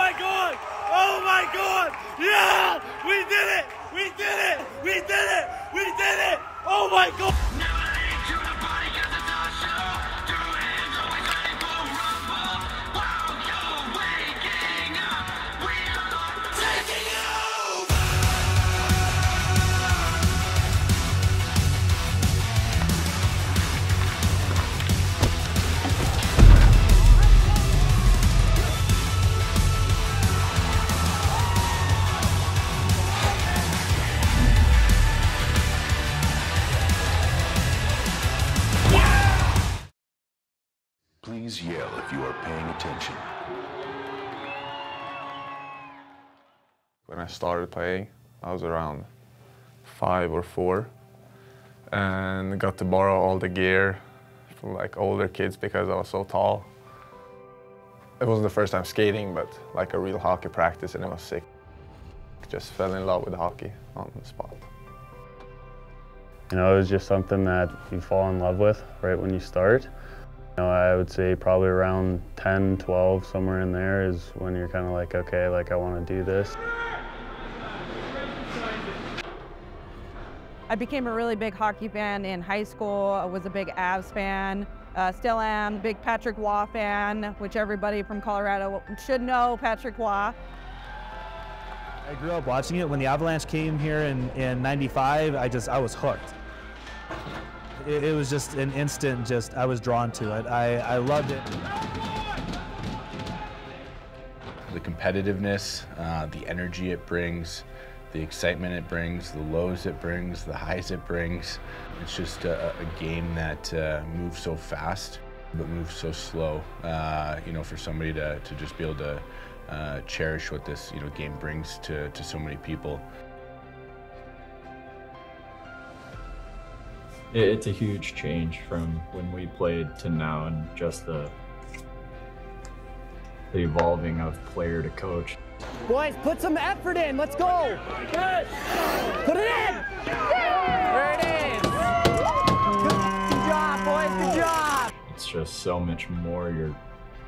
my God! Oh my God! Yeah! We did it! We did it! We did it! We did it! Oh my God! Please yell if you are paying attention. When I started playing, I was around 5 or 4 and got to borrow all the gear from like older kids because I was so tall. It wasn't the first time skating, but like a real hockey practice, and it was sick. Just fell in love with hockey on the spot. You know, it was just something that you fall in love with right when you start. You know, I would say probably around 10, 12, somewhere in there is when you're kind of like, okay, like I want to do this. I became a really big hockey fan in high school. I was a big Avs fan, still am, big Patrick Waugh fan, which everybody from Colorado should know Patrick Waugh. I grew up watching it. When the Avalanche came here in '95, I was hooked. It was just an instant, I was drawn to it. I loved it. The competitiveness, the energy it brings, the excitement it brings, the lows it brings, the highs it brings. It's just a game that moves so fast, but moves so slow. You know, for somebody to just be able to cherish what this game brings to so many people. It's a huge change from when we played to now, and just the evolving of player to coach. Boys, put some effort in. Let's go. Good. Put it in. There it is. Good job, boys. Good job. It's just so much more. You're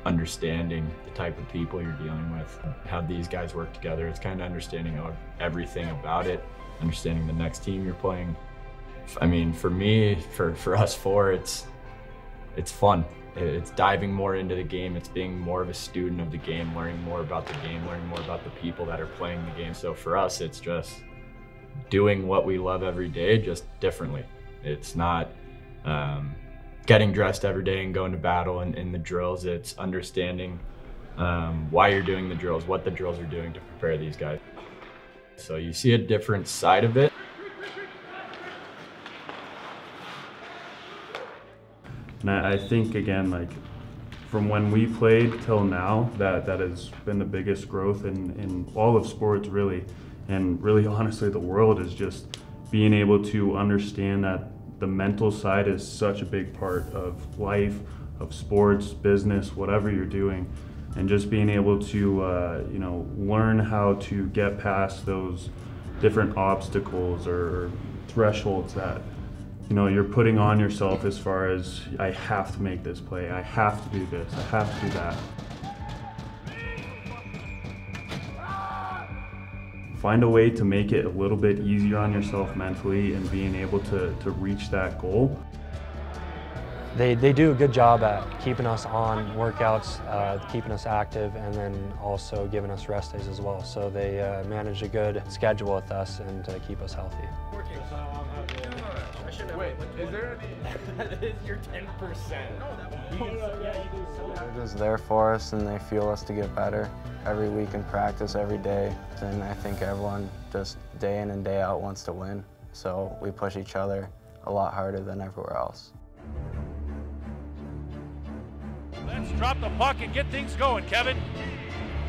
understanding the type of people you're dealing with, how these guys work together. It's kind of understanding everything about it, understanding the next team you're playing. I mean, for me, for us four, it's fun. It's diving more into the game. It's being more of a student of the game, learning more about the game, learning more about the people that are playing the game. So for us, it's just doing what we love every day, just differently. It's not getting dressed every day and going to battle in the drills. It's understanding why you're doing the drills, what the drills are doing to prepare these guys. So you see a different side of it. And I think, again, like from when we played till now, that has been the biggest growth in all of sports, really. And really, honestly, the world is just being able to understand that the mental side is such a big part of life, of sports, business, whatever you're doing. And just being able to, you know, learn how to get past those different obstacles or thresholds that, you know, you're putting on yourself as far as, I have to make this play, I have to do this, I have to do that. Find a way to make it a little bit easier on yourself mentally and being able to reach that goal. They do a good job at keeping us on workouts, keeping us active, and then also giving us rest days as well. So they manage a good schedule with us and to keep us healthy. Wait, is there any? That is your 10%. They're just there for us, and they fuel us to get better every week in practice, every day. And I think everyone just day in and day out wants to win. So we push each other a lot harder than everywhere else. Let's drop the puck and get things going, Kevin.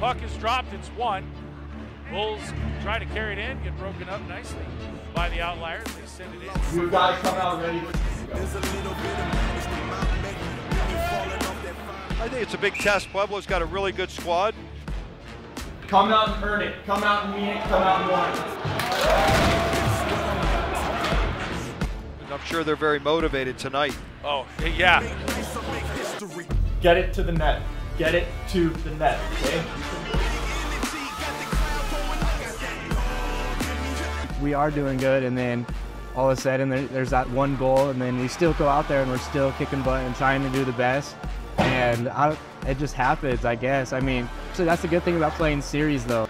Puck is dropped, it's 1. Bulls try to carry it in, get broken up nicely by the outliers. They send it in. You guys come out ready. I think it's a big test. Pueblo's got a really good squad. Come out and earn it. Come out and mean it. Come out and want it. And I'm sure they're very motivated tonight. Oh, yeah. Get it to the net. Get it to the net. Okay? we are doing good, and then all of a sudden there's that one goal, and then we still go out there and we're still kicking butt and trying to do the best. And it just happens, I guess. I mean, so that's the good thing about playing series, though.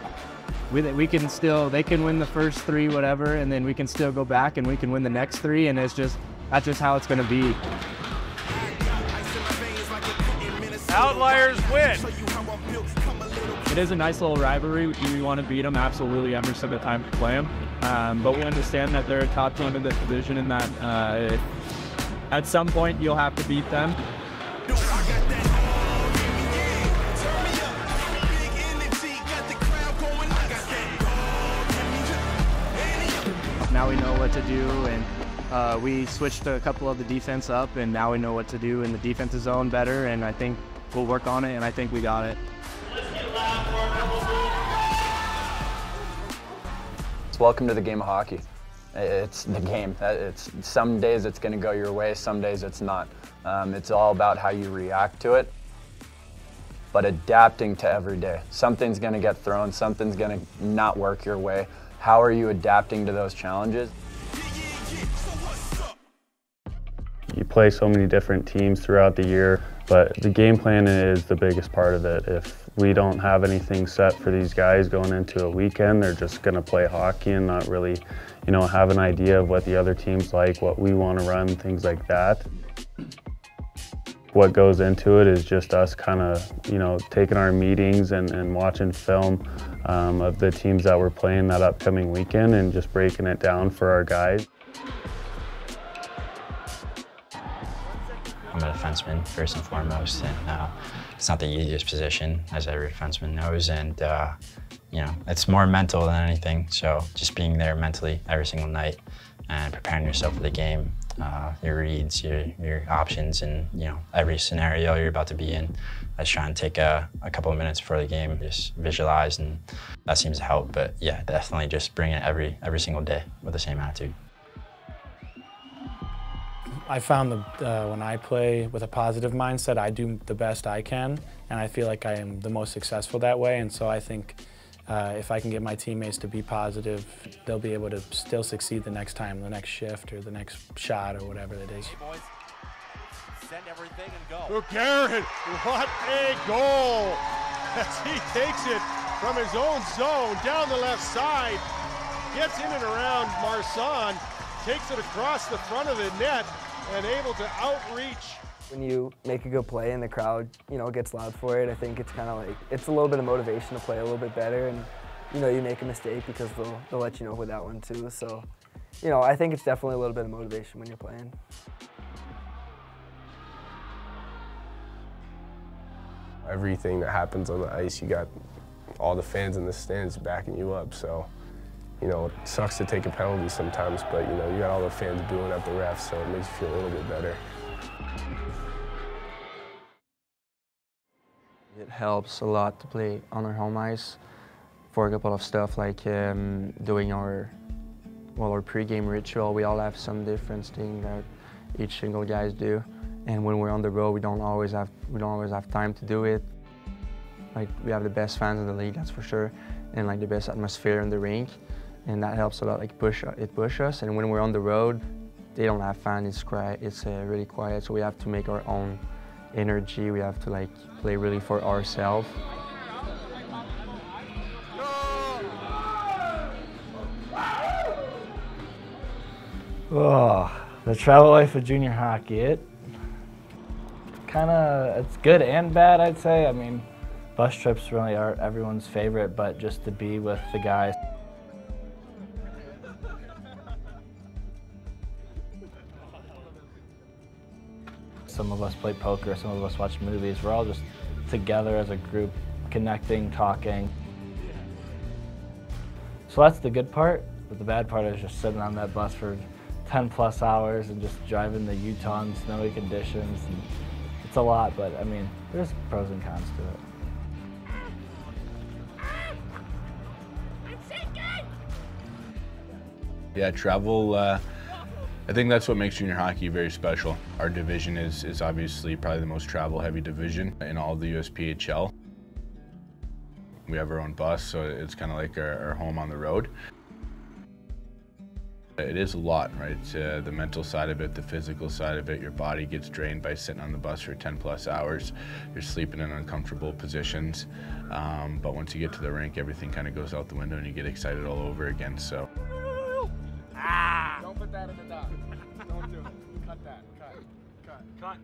They can win the first 3, whatever, and then we can still go back and we can win the next 3, and that's just how it's going to be. Outliers win. It is a nice little rivalry. Do we want to beat them? Absolutely, every single time we play them. But we understand that they're a top team in this division, and that at some point you'll have to beat them. Now we know what to do, and we switched a couple of the defense up, and now we know what to do in the defensive zone better, and I think we'll work on it, and I think we got it. Welcome to the game of hockey. It's the game. Some days it's going to go your way, some days it's not. It's all about how you react to it, but adapting to every day. Something's going to get thrown, something's going to not work your way. How are you adapting to those challenges? You play so many different teams throughout the year, but the game plan is the biggest part of it. If we don't have anything set for these guys going into a weekend, they're just going to play hockey and not really, have an idea of what the other team's like, what we want to run, things like that. What goes into it is just us kind of, taking our meetings and watching film of the teams that we're playing that upcoming weekend and just breaking it down for our guys. I'm a defenseman first and foremost, and it's not the easiest position, as every defenseman knows, and it's more mental than anything. So just being there mentally every single night and preparing yourself for the game, your reads, your options, and every scenario you're about to be in. I just try and take a couple of minutes before the game, just visualize, and that seems to help. But yeah, definitely just bring it every single day with the same attitude. I found that when I play with a positive mindset, I do the best I can, and I feel like I am the most successful that way. And so I think if I can get my teammates to be positive, they'll be able to still succeed the next time, the next shift, or the next shot, or whatever it is. Send everything and go. Garrett, what a goal! As he takes it from his own zone down the left side, gets in and around Marsan, takes it across the front of the net, and able to outreach. When you make a good play and the crowd, gets loud for it, I think it's kind of like, it's a little bit of motivation to play a little bit better, and, you make a mistake because they'll let you know with that one too. So, I think it's definitely a little bit of motivation when you're playing. Everything that happens on the ice, you got all the fans in the stands backing you up, so it sucks to take a penalty sometimes, but you got all the fans booing at the refs, so it makes you feel a little bit better. It helps a lot to play on our home ice for a couple of stuff like doing our pre-game ritual. We all have some different thing that each single guys do, and when we're on the road, we don't always have time to do it. Like, we have the best fans in the league, that's for sure, and like the best atmosphere in the rink. And that helps a lot, like it push us. And when we're on the road, they don't have fans, it's quiet, it's really quiet. So we have to make our own energy. We have to play really for ourselves. Oh, the travel life of junior hockey. It's good and bad, I'd say. I mean, bus trips really are everyone's favorite, but just to be with the guys. Some of us play poker, some of us watch movies. We're all just together as a group, connecting, talking. So that's the good part, but the bad part is just sitting on that bus for 10+ hours and just driving to Utah in snowy conditions. And it's a lot, but I mean, there's pros and cons to it. Yeah, travel, I think that's what makes junior hockey very special. Our division is obviously probably the most travel-heavy division in all of the USPHL. We have our own bus, so it's kind of like our home on the road. It is a lot, right? The mental side of it, the physical side of it. Your body gets drained by sitting on the bus for 10+ hours. You're sleeping in uncomfortable positions. But once you get to the rink, everything kind of goes out the window and you get excited all over again. So. Don't put that in the dock. Don't do it. Cut that. Cut.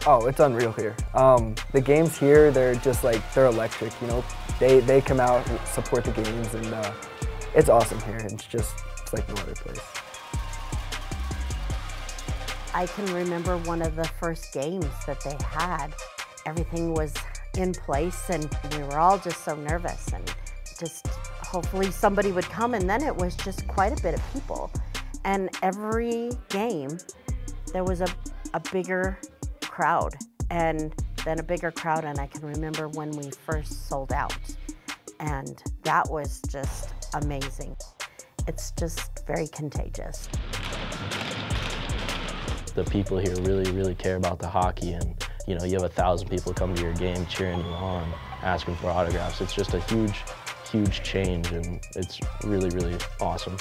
Oh, it's unreal here. The games here, they're just like, they're electric, you know. They come out and support the games, and it's awesome here. It's like no other place. I can remember one of the first games that they had. Everything was in place, and we were all just so nervous, and just hopefully somebody would come, and then it was just quite a bit of people. And every game, there was a bigger crowd, and then a bigger crowd, and I can remember when we first sold out, and that was just amazing. It's just very contagious. The people here really care about the hockey, and you know, you have 1,000 people come to your game cheering you on, asking for autographs. It's just a huge change, and it's really awesome.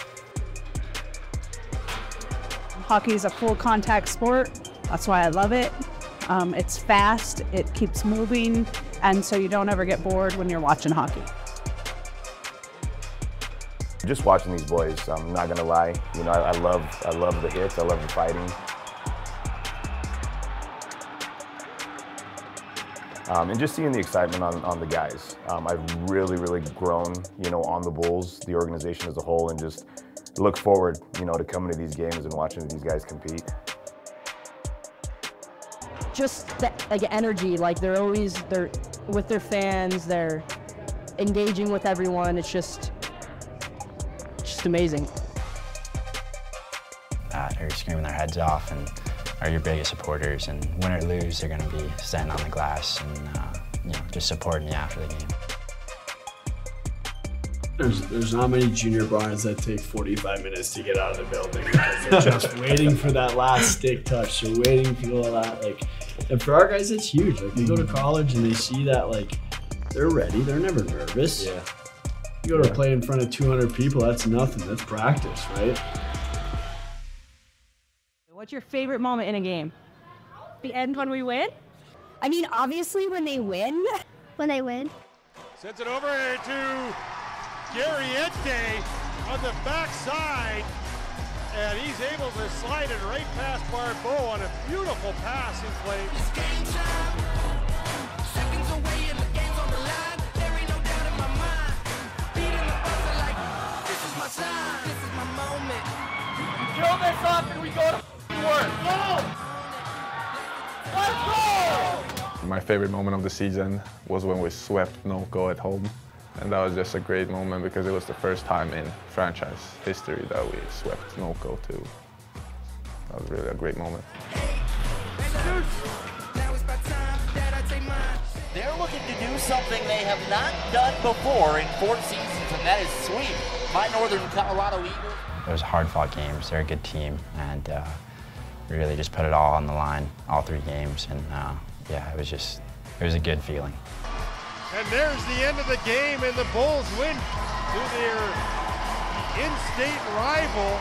Hockey is a full contact sport. That's why I love it. It's fast, it keeps moving, and so you don't ever get bored when you're watching hockey. Just watching these boys, I'm not gonna lie, you know, I love the hits, I love the fighting. And just seeing the excitement on the guys. I've really grown, you know, on the Bulls, the organization as a whole, and just look forward, you know, to coming to these games and watching these guys compete. Just that like energy, like they're with their fans, they're engaging with everyone. It's just amazing. They're screaming their heads off and are your biggest supporters, and win or lose, they're going to be standing on the glass and you know, just supporting you after the game. There's not many junior Bryans that take 45 minutes to get out of the building because they're just waiting for that last stick touch. They're waiting for all that, like, and for our guys, it's huge. Like, they go to college and they see that, like, they're ready. They're never nervous. Yeah. You go to play in front of 200 people, that's nothing. That's practice, right? What's your favorite moment in a game? The end when we win? I mean, obviously when they win. When they win. Sends it over to Garriente on the backside, and he's able to slide it right past Barbeau on a beautiful passing play. Seconds away and the game's on the line. There ain't no doubt in my mind. Beating the buzzer like, this is my time. This is my moment. We kill this up and we go to work. Go! Let's go! My favorite moment of the season was when we swept NOCO at home. And that was just a great moment because it was the first time in franchise history that we swept NOCO too. That was really a great moment. They're looking to do something they have not done before in 4 seasons, and that is sweep my Northern Colorado Eagles. It was a hard-fought games. They're a good team, and we really just put it all on the line, all 3 games, and yeah, it was a good feeling. And there's the end of the game, and the Bulls win to their in-state rival.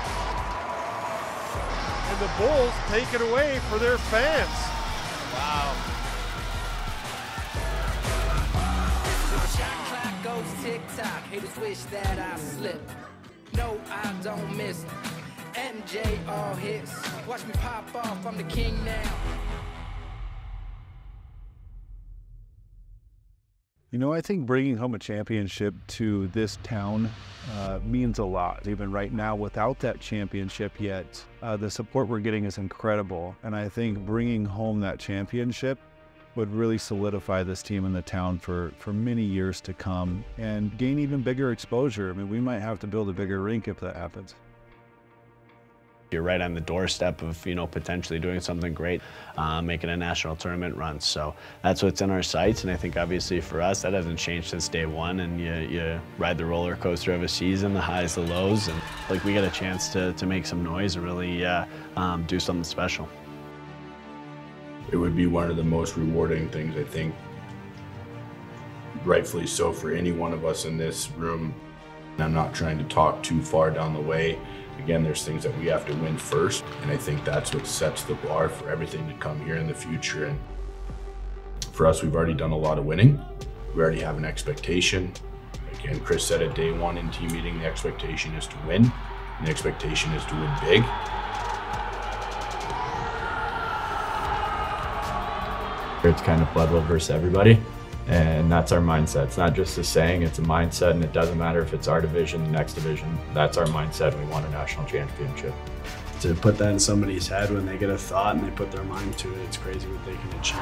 And the Bulls take it away for their fans. Wow. Shot clock goes tick-tock. Haters wish that I slipped. No, I don't miss. MJ all hits. Watch me pop off, I'm the king now. You know, I think bringing home a championship to this town means a lot. Even right now, without that championship yet, the support we're getting is incredible. And I think bringing home that championship would really solidify this team in the town for many years to come and gain even bigger exposure. I mean, we might have to build a bigger rink if that happens. You're right on the doorstep of, you know, potentially doing something great, making a national tournament run. So that's what's in our sights, and I think obviously for us that hasn't changed since day one. And you ride the roller coaster of a season, the highs, the lows, and like we get a chance to make some noise and really do something special. It would be one of the most rewarding things, I think, rightfully so for any one of us in this room. I'm not trying to talk too far down the way. Again, there's things that we have to win first, and I think that's what sets the bar for everything to come here in the future. And for us, we've already done a lot of winning. We already have an expectation. Again, Chris said at day one in team meeting, the expectation is to win, and the expectation is to win big. It's kind of Pueblo versus everybody, and that's our mindset. It's not just a saying, it's a mindset, and it doesn't matter if it's our division, the next division. That's our mindset. We want a national championship. To put that in somebody's head when they get a thought and they put their mind to it, it's crazy what they can achieve.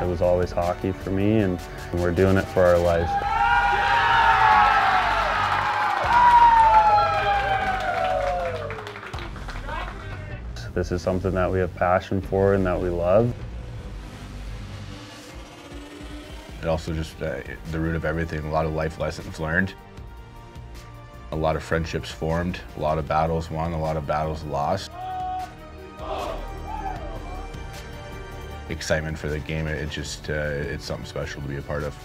It was always hockey for me, and we're doing it for our life. This is something that we have passion for and that we love. It also just the root of everything, a lot of life lessons learned, a lot of friendships formed, a lot of battles won, a lot of battles lost. Excitement for the game, it's something special to be a part of.